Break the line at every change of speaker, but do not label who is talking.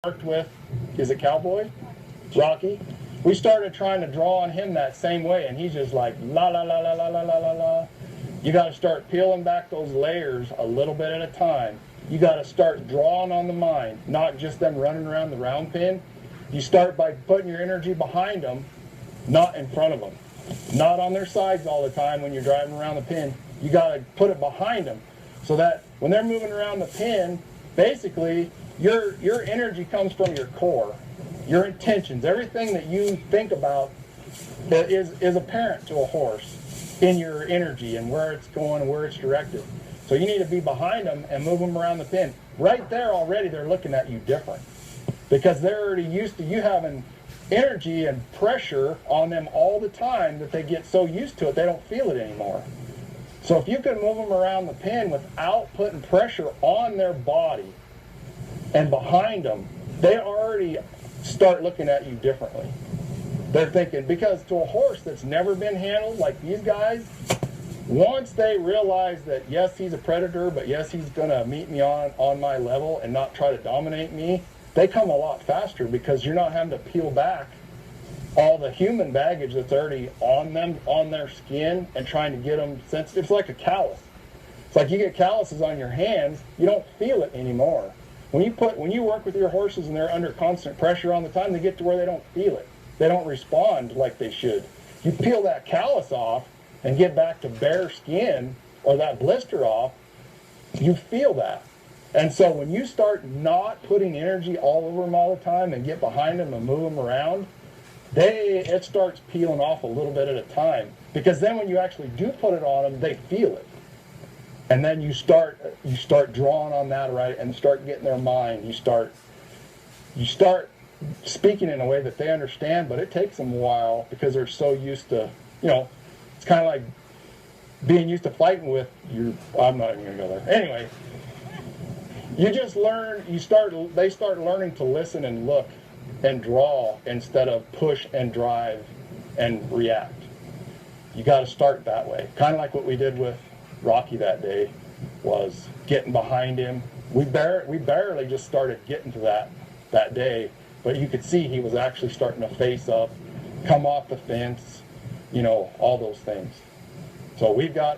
worked with, is a cowboy, Rocky. We started trying to draw on him that same way, and he's just like la la la la la la la la la. You got to start peeling back those layers a little bit at a time. You got to start drawing on the mind, not just them running around the round pin. You start by putting your energy behind them, not in front of them, not on their sides all the time when you're driving around the pin. You got to put it behind them so that when they're moving around the pin, basically your energy comes from your core, your intentions, everything that you think about that is apparent to a horse in your energy and where it's going and where it's directed. So you need to be behind them and move them around the pin. Right there already they're looking at you different because they're already used to you having energy and pressure on them all the time that they get so used to it they don't feel it anymore. So if you can move them around the pin without putting pressure on their body and behind them, they already start looking at you differently. They're thinking, because to a horse that's never been handled like these guys, once they realize that yes, he's a predator, but yes, he's going to meet me on my level and not try to dominate me, they come a lot faster because you're not having to peel back all the human baggage that's already on them, on their skin, and trying to get them sensitive. It's like a callus. It's like you get calluses on your hands, you don't feel it anymore. When you work with your horses and they're under constant pressure all the time, they get to where they don't feel it. They don't respond like they should. You peel that callus off and get back to bare skin or that blister off, you feel that. And so when you start not putting energy all over them all the time and get behind them and move them around, it starts peeling off a little bit at a time. Because then when you actually do put it on them, they feel it. And then you start drawing on that, right, and start getting their mind. You start speaking in a way that they understand, but it takes them a while because they're so used to, it's kind of like being used to fighting with your, I'm not even going to go there. Anyway, you just learn, they start learning to listen and look and draw instead of push and drive and react. You got to start that way. Kind of like what we did with Rocky that day was getting behind him. We barely just started getting to that day, but you could see he was actually starting to face up, come off the fence, all those things. So we've got